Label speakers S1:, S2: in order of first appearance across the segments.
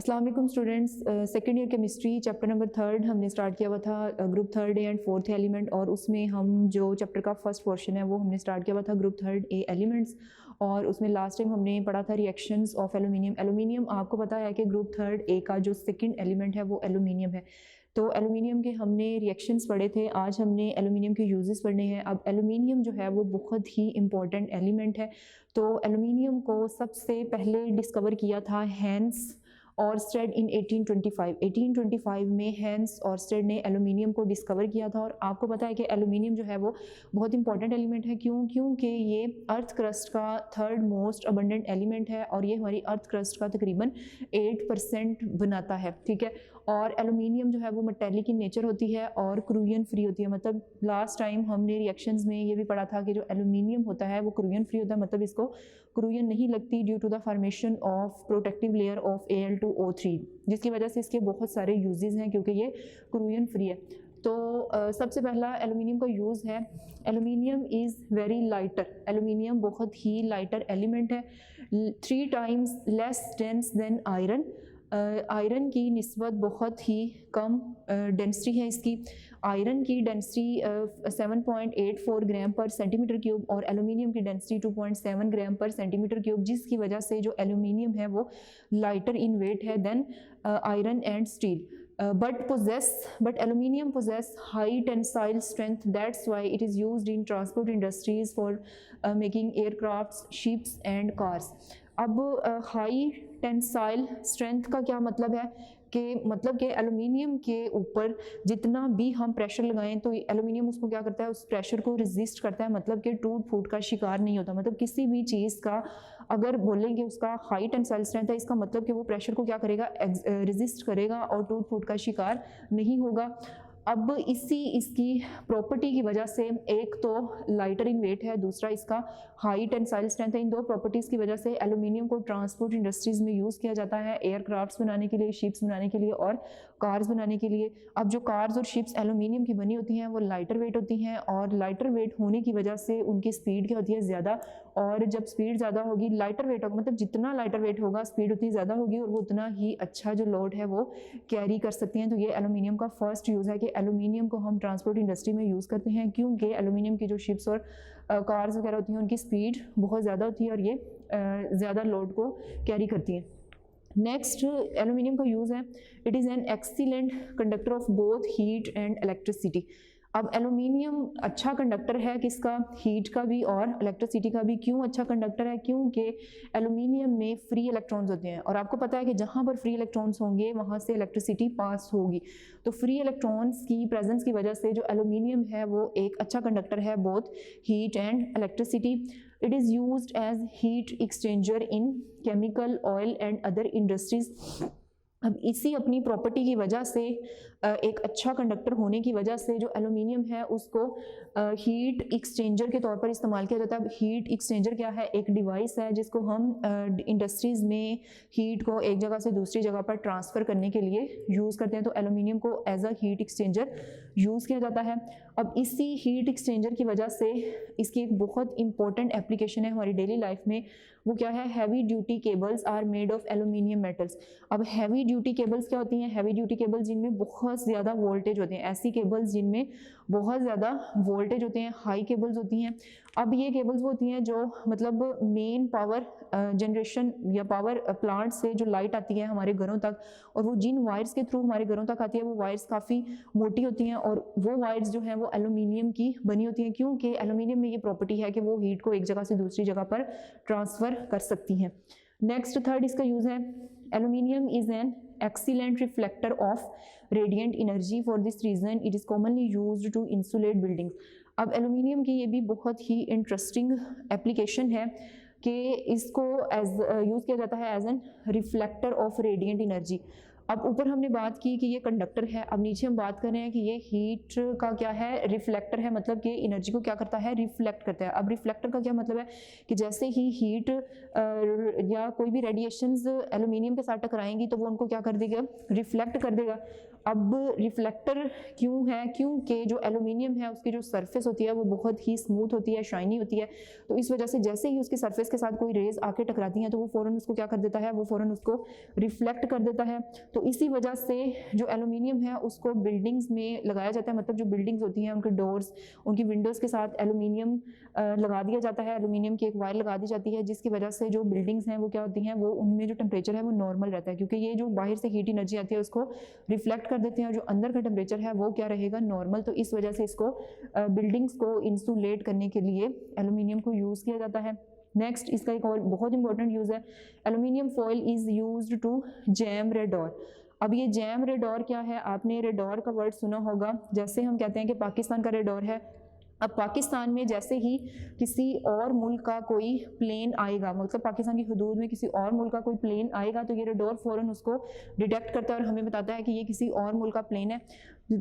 S1: अस्सलाम वालेकुम students, second year chemistry chapter number 3 हमने स्टार्ट किया हुआ था, group 3 A and 4th element. और उसमें हम जो चैप्टर का फर्स्ट पोर्शन है वो हमने स्टार्ट किया हुआ था ग्रुप 3 ए एलिमेंट्स। और उसमें लास्ट टाइम हमने पढ़ा था रिएक्शंस ऑफ एलुमिनियम। एलुमिनियम आपको पता है कि ग्रुप 3 ए का जो सेकेंड एलिमेंट है वो एलुमिनियम है। तो एलुमिनियम के हमने रिएक्शंस पढ़े थे, आज हमने एलुमिनियम के यूजेस पढ़ने हैं। अब एलुमिनियम जो है वो बहुत ही इंपॉर्टेंट एलिमेंट है। तो एलुमिनियम को सबसे पहले डिस्कवर किया था हैंस ऑरस्टेड इन 1825 में हैंस ऑरस्टेड ने एलुमिनियम को डिस्कवर किया था। और आपको पता है कि एलुमिनियम जो है वो बहुत इंपॉर्टेंट एलिमेंट है। क्योंकि ये अर्थ क्रस्ट का थर्ड मोस्ट अबंडेंट एलिमेंट है और ये हमारी अर्थ क्रस्ट का तकरीबन 8% बनाता है, ठीक है। और एलुमिनियम जो है वो मेटेलिक इन नेचर होती है और क्रूयन फ्री होती है। मतलब लास्ट टाइम हमने रिएक्शंस में ये भी पढ़ा था कि जो एलुमिनियम होता है वो क्रूयन फ्री होता है, मतलब इसको क्रूयन नहीं लगती due to the formation of protective layer of Al2O3, जिसकी वजह से इसके बहुत सारे यूजेस हैं क्योंकि ये क्रूयन फ्री है। तो सबसे पहला एलुमिनियम का यूज़ है, aluminium is very lighter. Aluminium बहुत ही लाइटर एलिमेंट है, 3 times less dense then iron. Iron की निस्बत बहुत ही कम डेंसिटी है इसकी। आयरन की डेंसिटी 7.84 ग्राम पर सेंटीमीटर क्यूब और एलुमिनियम की डेंसिटी 2.7 ग्राम पर सेंटीमीटर क्यूब, जिसकी वजह से जो एलुमिनियम है वो लाइटर इन वेट है than iron and steel. But aluminium possess high tensile strength. That's why it is used in transport industries for making aircrafts, ships and cars. अब high tensile strength का क्या मतलब है कि aluminium के ऊपर जितना भी हम प्रेशर लगाएं तो एलुमिनियम उसको क्या करता है, उस प्रेशर को रेजिस्ट करता है। मतलब कि टूट फूट का शिकार नहीं होता। मतलब किसी भी चीज़ का अगर बोलेंगे उसका हाई टेंसाइल स्ट्रेंथ है, इसका मतलब कि वो प्रेशर को क्या करेगा, रेजिस्ट करेगा और टूट फूट का शिकार नहीं होगा। अब इसकी प्रॉपर्टी की वजह से एक तो लाइटर इन वेट है, दूसरा इसका हाई टेंसाइल स्ट्रेंथ है। इन दो प्रॉपर्टीज़ की वजह से एलुमिनियम को ट्रांसपोर्ट इंडस्ट्रीज़ में यूज़ किया जाता है, एयरक्राफ्ट्स बनाने के लिए, शिप्स बनाने के लिए और कार्स बनाने के लिए। अब जो कार्स और शिप्स एलुमिनियम की बनी होती हैं वो लाइटर वेट होती हैं और लाइटर वेट होने की वजह से उनकी स्पीड क्या होती है, ज़्यादा। और जब स्पीड ज़्यादा होगी, लाइटर वेट होगा, मतलब जितना लाइटर वेट होगा स्पीड उतनी ज़्यादा होगी और वो उतना ही अच्छा जो लोड है वो कैरी कर सकती हैं। तो ये एलुमिनियम का फर्स्ट यूज़ है कि एलुमिनियम को हम ट्रांसपोर्ट इंडस्ट्री में यूज़ करते हैं, क्योंकि एलुमिनियम की जो शिप्स और कार्स वगैरह होती हैं उनकी स्पीड बहुत ज़्यादा होती है और ये ज़्यादा लोड को कैरी करती हैं। नेक्स्ट एलुमिनियम का यूज़ है, it is an excellent conductor of both heat and electricity. अब एलुमिनियम अच्छा कंडक्टर है किसका, हीट का भी और इलेक्ट्रिसिटी का भी। क्यों अच्छा कंडक्टर है, क्योंकि एलुमिनियम में फ्री इलेक्ट्रॉन्स होते हैं और आपको पता है कि जहाँ पर फ्री इलेक्ट्रॉन्स होंगे वहाँ से इलेक्ट्रिसिटी पास होगी। तो फ्री इलेक्ट्रॉन्स की प्रेजेंस की वजह से जो एलुमिनियम है वो एक अच्छा कंडक्टर है both heat and electricity. It is used as heat exchanger in chemical, oil and other industries. अब इसी अपनी प्रॉपर्टी की वजह से एक अच्छा कंडक्टर होने की वजह से जो एलुमिनियम है उसको हीट एक्सचेंजर के तौर पर इस्तेमाल किया जाता है। अब हीट एक्सचेंजर क्या है, एक डिवाइस है जिसको हम इंडस्ट्रीज़ में हीट को एक जगह से दूसरी जगह पर ट्रांसफ़र करने के लिए यूज़ करते हैं। तो एलुमिनियम को as a heat exchanger use किया जाता है। अब इसी हीट एक्सचेंजर की वजह से इसकी एक बहुत इंपॉर्टेंट एप्लीकेशन है हमारी डेली लाइफ में, वो क्या है, heavy duty cables are made of aluminium metals. अब हैवी ड्यूटी केबल्स क्या होती हैं, हैवी ड्यूटी केबल्स जिनमें बहुत ज़्यादा वोल्टेज होते हैं, ऐसी केबल्स जिनमें बहुत ज़्यादा वोल्टेज होते हैं, हाई केबल्स होती हैं। अब ये केबल्स होती हैं जो मतलब मेन पावर जनरेशन या पावर प्लांट से जो लाइट आती है हमारे घरों तक, और वो जिन वायर्स के थ्रू हमारे घरों तक आती है वो वायर्स काफ़ी मोटी होती हैं और वो वायर्स जो हैं वो एलुमिनियम की बनी होती हैं, क्योंकि एलुमिनियम में ये प्रॉपर्टी है कि वो हीट को एक जगह से दूसरी जगह पर ट्रांसफ़र कर सकती हैं। नेक्स्ट थर्ड इसका यूज़ है, aluminium is an excellent reflector of radiant energy. For this reason it is commonly used to insulate buildings. अब एलुमिनियम की ये भी बहुत ही इंटरेस्टिंग एप्लीकेशन है कि इसको यूज़ किया जाता है as an reflector of radiant energy. अब ऊपर हमने बात की कि ये कंडक्टर है, अब नीचे हम बात कर रहे हैं कि ये हीट का क्या है, रिफ्लेक्टर है, मतलब कि एनर्जी को क्या करता है, रिफ्लेक्ट करता है। अब रिफ्लेक्टर का क्या मतलब है कि जैसे ही हीट या कोई भी रेडिएशंस एलुमिनियम के साथ टकराएंगी तो वो उनको क्या कर देगा, रिफ्लेक्ट कर देगा। अब रिफ्लेक्टर क्यों है, क्योंकि जो एलुमिनियम है उसकी जो सरफेस होती है वो बहुत ही स्मूथ होती है, शाइनी होती है, तो इस वजह से जैसे ही उसकी सरफेस के साथ कोई रेज आके टकराती हैं तो वो फ़ौरन उसको क्या कर देता है, वो फ़ौरन उसको रिफ्लेक्ट कर देता है। तो इसी वजह से जो एलुमिनियम है उसको बिल्डिंग्स में लगाया जाता है, मतलब जो बिल्डिंग्स होती हैं उनके डोर्स, उनकी विंडोज़ के साथ एलुमिनियम लगा दिया जाता है, एलुमिनियम की एक वायर लगा दी जाती है, जिसकी वजह से जो बिल्डिंग्स हैं वो क्या होती हैं, वो उनमें जो टेम्परेचर है वो नॉर्मल रहता है, क्योंकि ये जो बाहर से हीट एनर्जी आती है उसको रिफ्लेक्ट कर देते हैं और जो अंदर का टेम्परेचर है वो क्या रहेगा, नॉर्मल। तो इस वजह से इसको बिल्डिंग्स को इंसुलेट करने के लिए एलुमिनियम को यूज़ किया जाता है। नेक्स्ट इसका एक और बहुत इंपॉर्टेंट यूज़ है, aluminium foil is used to jam radar. अब ये जैम रेडोर क्या है, आपने रेडोर का वर्ड सुना होगा, जैसे हम कहते हैं कि पाकिस्तान का रेडोर है। अब पाकिस्तान में जैसे ही किसी और मुल्क का कोई प्लेन आएगा, मतलब पाकिस्तान की हदूद में किसी और मुल्क का कोई प्लेन आएगा तो ये रेडोर फ़ौरन उसको डिटेक्ट करता है और हमें बताता है कि ये किसी और मुल्क का प्लेन है।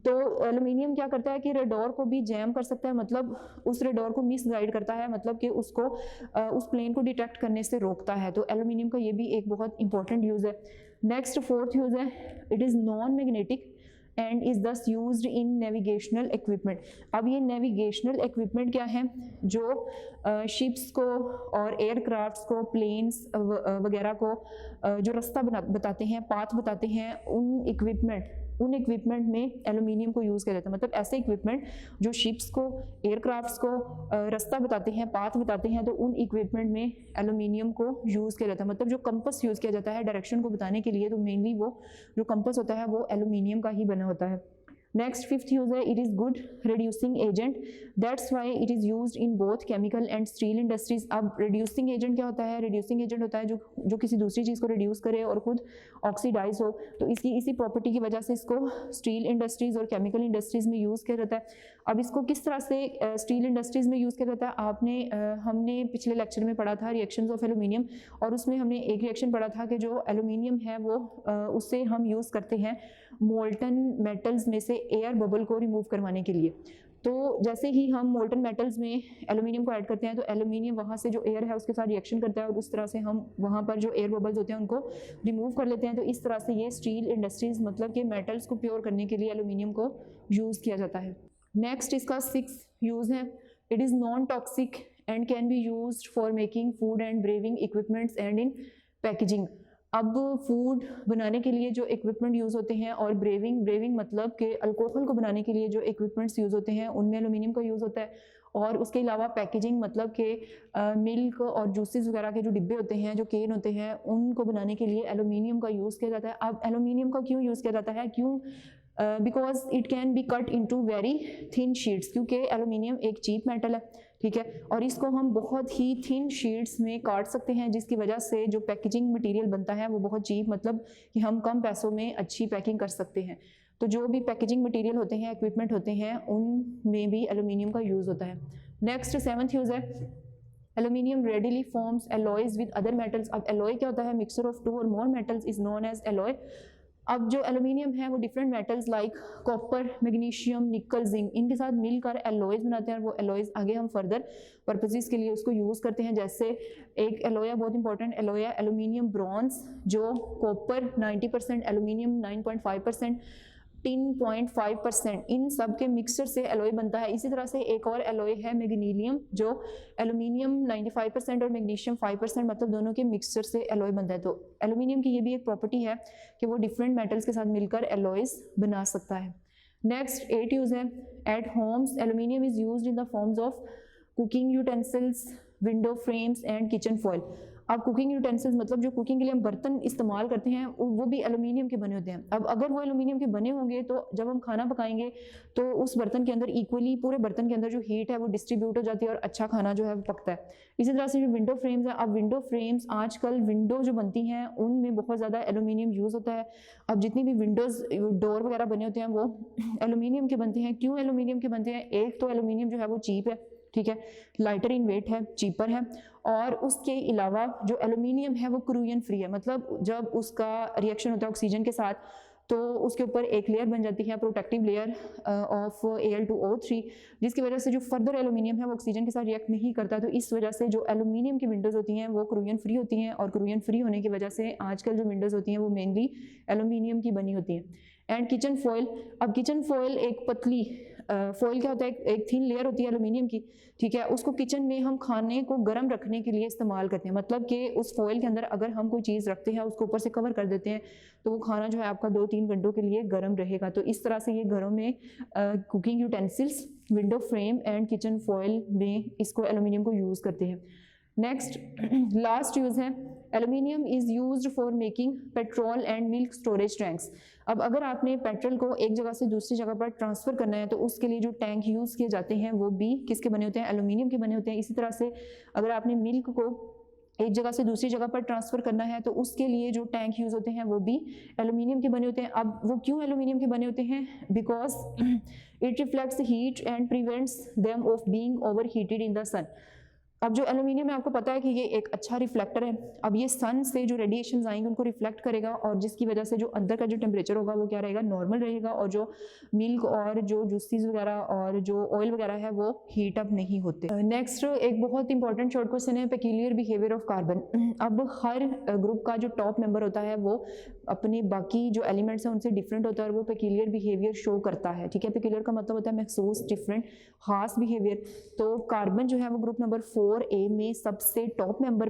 S1: तो एलुमिनियम क्या करता है कि रेडोर को भी जैम कर सकता है, मतलब उस रेडोर को मिस गाइड करता है, मतलब कि उसको उस प्लेन को डिटेक्ट करने से रोकता है। तो एलुमिनियम का ये भी एक बहुत इंपॉर्टेंट यूज़ है। नेक्स्ट फोर्थ यूज़ है, it is non magnetic and is दस यूज्ड इन नेविगेशनल इक्विपमेंट। अब ये नेविगेशनल इक्विपमेंट क्या है, जो शिप्स को और एयरक्राफ्ट्स को, प्लेन्स वगैरह को जो रास्ता बताते हैं, पाथ बताते हैं, उन इक्विपमेंट में एलुमिनियम को यूज़ किया जाता है। मतलब ऐसे इक्विपमेंट जो शिप्स को, एयरक्राफ्ट्स को रास्ता बताते हैं, पाथ बताते हैं, तो उन इक्विपमेंट में एलुमिनियम को यूज़ किया जाता है। मतलब जो कंपस यूज़ किया जाता है डायरेक्शन को बताने के लिए, तो मेनली वो जो कंपस होता है वो एलुमिनियम का ही बना होता है। नेक्स्ट फिफ्थ यूज है, it is good reducing agent, that's why it is used in both chemical and steel industries. अब रिड्यूसिंग एजेंट क्या होता है, रिड्यूसिंग एजेंट होता है जो किसी दूसरी चीज़ को रिड्यूस करे और खुद ऑक्सीडाइज हो, तो इसकी इसी प्रॉपर्टी की वजह से इसको स्टील इंडस्ट्रीज और केमिकल इंडस्ट्रीज में यूज़ किया जाता है। अब इसको किस तरह से स्टील इंडस्ट्रीज में यूज़ किया जाता है, हमने पिछले लेक्चर में पढ़ा था रिएक्शंस ऑफ एलुमिनियम, और उसमें हमने एक रिएक्शन पढ़ा था कि जो एलुमिनियम है वो उससे हम यूज़ करते हैं मोल्टन मेटल्स में से एयर बबल को रिमूव करवाने के लिए। तो जैसे ही हम मोल्टन मेटल्स में एलुमिनियम को ऐड करते हैं तो एलुमिनियम वहाँ से जो एयर है उसके साथ रिएक्शन करता है और उस तरह से हम वहाँ पर जो एयर बबल्स होते हैं उनको रिमूव कर लेते हैं। तो इस तरह से ये स्टील इंडस्ट्रीज, मतलब कि मेटल्स को प्योर करने के लिए एलुमिनियम को यूज़ किया जाता है। नेक्स्ट इसका 6 यूज़ है, it is non toxic and can be used for making food and braving equipments and in packaging. अब फूड बनाने के लिए जो इक्विपमेंट यूज़ होते हैं और ब्रेविंग मतलब कि अल्कोहल को बनाने के लिए जो इक्विपमेंट्स यूज़ होते हैं उनमें एलुमिनियम का यूज़ होता है। और उसके अलावा पैकेजिंग मतलब कि मिल्क और जूसेस वगैरह के जो डिब्बे होते हैं, जो केन होते हैं, उनको बनाने के लिए एलुमिनियम का यूज़ किया जाता है। अब एलुमिनियम का क्यों यूज़ किया जाता है, क्यों, because it can be cut into very thin sheets, क्योंकि एलुमिनियम एक चीप मेटल है, ठीक है, और इसको हम बहुत ही थिन शीट्स में काट सकते हैं, जिसकी वजह से जो पैकेजिंग मटेरियल बनता है वो बहुत चीप, मतलब कि हम कम पैसों में अच्छी पैकिंग कर सकते हैं। तो जो भी पैकेजिंग मटेरियल होते हैं, इक्विपमेंट होते हैं, उनमें भी एलुमिनियम का यूज़ होता है। नेक्स्ट 7th यूज़ है, aluminium readily forms alloys with other metals. अब एलॉय क्या होता है, मिक्सचर ऑफ 2 और more metals is known as alloy. अब जो एलुमिनियम है वो different metals like copper, magnesium, nickel, zinc, इनके साथ मिलकर एलॉयज बनाते हैं और वो एलॉयज आगे हम फर्दर पर्पसेस के लिए उसको यूज़ करते हैं। जैसे एक एलॉय बहुत इंपॉर्टेंट एलॉय है एलुमिनियम ब्रॉन्ज, जो कॉपर 90%, एलुमिनियम 9.5%, टिन 0.5%, इन सब के मिक्सचर से एलॉय बनता है। इसी तरह से एक और एलॉय है मैग्नीशियम, जो एलुमिनियम 95% और मैग्नीशियम 5%, मतलब दोनों के मिक्सचर से एलॉय बनता है। तो एलुमिनियम की ये भी एक प्रॉपर्टी है कि वो डिफरेंट मेटल्स के साथ मिलकर एलॉयज बना सकता है। नेक्स्ट 8 यूज़ है, eight Holmes aluminium is used in the forms of cooking utensils, window frames and kitchen foil. अब कुकिंग यूटेंसिल्स मतलब जो कुकिंग के लिए हम बर्तन इस्तेमाल करते हैं वो भी एलुमिनियम के बने होते हैं। अब अगर वो एलुमिनियम के बने होंगे तो जब हम खाना पकाएंगे तो उस बर्तन के अंदर इक्वली पूरे बर्तन के अंदर जो हीट है वो डिस्ट्रीब्यूट हो जाती है और अच्छा खाना जो है वो पकता है। इसी तरह से जो विंडो फ्रेम्स हैं, अब विंडो फ्रेम्स आजकल विंडो जो बनती हैं उनमें बहुत ज़्यादा एलुमिनियम यूज़ होता है। अब जितनी भी विंडोज़, डोर वगैरह बने होते हैं वो एलुमिनियम के बनते हैं। क्यों एलुमिनियम के बनते हैं, एक तो एलुमिनियम जो है वो चीप है, ठीक है, लाइटर इन वेट है, चीपर है, और उसके अलावा जो एलुमिनियम है वो क्रूयन फ्री है। मतलब जब उसका रिएक्शन होता है ऑक्सीजन के साथ तो उसके ऊपर एक लेयर बन जाती है, प्रोटेक्टिव लेयर ऑफ Al2O3, जिसकी वजह से जो फर्दर एलुमिनियम है वो ऑक्सीजन के साथ रिएक्ट नहीं करता। तो इस वजह से जो एलुमिनियम की विंडोज़ होती हैं वो क्रूयन फ्री होती हैं, और क्रूयन फ्री होने की वजह से आजकल जो विंडोज़ होती हैं वो मेनली एलुमिनियम की बनी होती हैं। And kitchen foil. अब किचन फॉयल एक पतली फॉयल क्या होता है, एक थिन लेयर होती है एल्यूमिनियम की, ठीक है, उसको किचन में हम खाने को गर्म रखने के लिए इस्तेमाल करते हैं। मतलब कि उस फॉयल के अंदर अगर हम कोई चीज़ रखते हैं, उसको ऊपर से कवर कर देते हैं, तो वो खाना जो है आपका 2-3 घंटों के लिए गर्म रहेगा। तो इस तरह से ये घरों में cooking utensils, window frame and kitchen foil में इसको एल्यूमिनियम को यूज़ करते हैं। नेक्स्ट लास्ट यूज़ है, aluminium is used for making petrol and milk storage tanks. अब अगर आपने पेट्रोल को एक जगह से दूसरी जगह पर ट्रांसफ़र करना है, तो उसके लिए जो टैंक यूज़ किए जाते हैं वो भी किसके बने होते हैं, एल्यूमिनियम के बने होते हैं। इसी तरह से अगर आपने मिल्क को एक जगह से दूसरी जगह पर ट्रांसफ़र करना है, तो उसके लिए जो टैंक यूज़ होते हैं वो भी एल्यूमिनियम के बने होते हैं। अब वो क्यों एल्यूमिनियम के बने होते हैं, because it reflects heat and prevents them of being over heated in the sun. अब जो एल्यूमिनियम है, आपको पता है कि ये एक अच्छा रिफ्लेक्टर है। अब ये सन से जो रेडिएशंस आएंगे उनको रिफ्लेक्ट करेगा, और जिसकी वजह से जो अंदर का जो टेम्परेचर होगा वो क्या रहेगा, नॉर्मल रहेगा, और जो मिल्क और जो जूसेस वगैरह और जो ऑयल वगैरह है वो हीट अप नहीं होते। नेक्स्ट एक बहुत इंपॉर्टेंट शॉर्ट क्वेश्चन है, पेक्यूलियर बिहेवियर ऑफ कार्बन। अब हर ग्रुप का जो टॉप मेंबर होता है वो अपने बाकी जो एलिमेंट्स हैं उनसे डिफरेंट होता है, और वो पेक्यूलियर बिहेवियर शो करता है, ठीक है। पेक्यूलियर का मतलब होता है महसूस, डिफरेंट, खास बिहेवियर। तो कार्बन जो है वो ग्रुप नंबर 4A में सबसे टॉप नंबर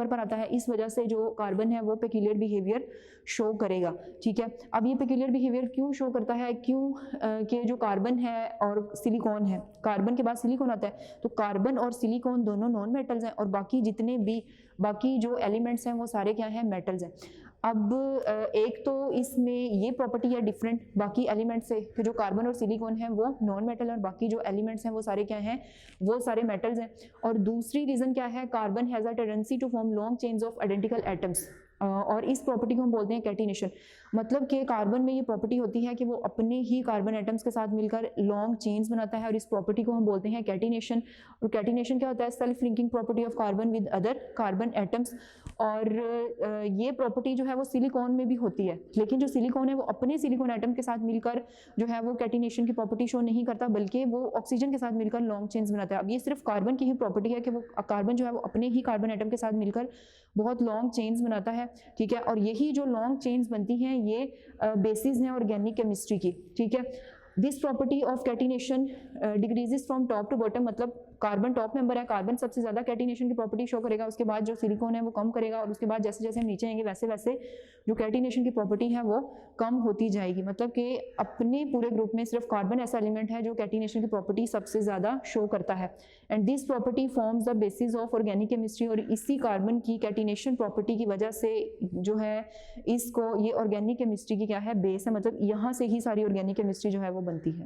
S1: पर आता है। इस वजह से जो कार्बन है वो पेक्यूलियर बिहेवियर शो करेगा, ठीक है। अब ये पेक्यूलियर बिहेवियर क्यों शो करता है, क्यों कि जो कार्बन है और सिलिकॉन है, कार्बन के बाद सिलिकॉन आता है, तो कार्बन और सिलिकॉन दोनों नॉन मेटल्स हैं, और बाकी जितने भी बाकी जो एलिमेंट्स हैं वो सारे क्या हैं, मेटल्स हैं। अब एक तो इसमें ये प्रॉपर्टी है डिफरेंट बाकी एलिमेंट से, कि जो कार्बन और सिलिकॉन है वो नॉन मेटल, और बाकी जो एलिमेंट्स हैं वो सारे क्या हैं, वो सारे मेटल्स हैं। और दूसरी रीज़न क्या है, carbon has a tendency to form long chains of identical atoms, और इस प्रॉपर्टी को हम बोलते हैं कैटिनेशन। मतलब कि कार्बन में ये प्रॉपर्टी होती है कि वो अपने ही कार्बन एटम्स के साथ मिलकर लॉन्ग चेन्स बनाता है, और इस प्रॉपर्टी को हम बोलते हैं कैटिनेशन। और कैटिनेशन क्या होता है, self linking property of carbon with other carbon atoms. और ये प्रॉपर्टी जो है वो सिलिकॉन में भी होती है, लेकिन जो सिलिकॉन है वो अपने सिलिकॉन एटम के साथ मिलकर जो है वो कैटिनेशन की प्रॉपर्टी शो नहीं करता, बल्कि वो ऑक्सीजन के साथ मिलकर लॉन्ग चेन्स बनाता है। अब ये सिर्फ कार्बन की ही प्रॉपर्टी है कि वो कार्बन जो है वो अपने ही कार्बन एटम के साथ मिलकर बहुत लॉन्ग चेन्स बनाता है, ठीक है। और यही जो लॉन्ग चेन्स बनती हैं ये बेसिस हैं ऑर्गेनिक केमिस्ट्री की, ठीक है। This property of catenation decreases from top to bottom, मतलब कार्बन टॉप मेंबर है, कार्बन सबसे ज्यादा कैटिनेशन की प्रॉपर्टी शो करेगा, उसके बाद जो सिलिकॉन है वो कम करेगा, और उसके बाद जैसे जैसे हम नीचे आएंगे वैसे वैसे जो कैटिनेशन की प्रॉपर्टी है वो कम होती जाएगी। मतलब कि अपने पूरे ग्रुप में सिर्फ कार्बन ऐसा एलिमेंट है जो कैटिनेशन की प्रॉपर्टी सबसे ज्यादा शो करता है। And this property forms the basis of organic chemistry, और इसी कार्बन की कैटिनेशन प्रॉपर्टी की वजह से जो है इसको ये ऑर्गेनिक केमिस्ट्री की क्या है, बेस है। मतलब यहाँ से ही सारी ऑर्गेनिक केमिस्ट्री जो है वो बनती है।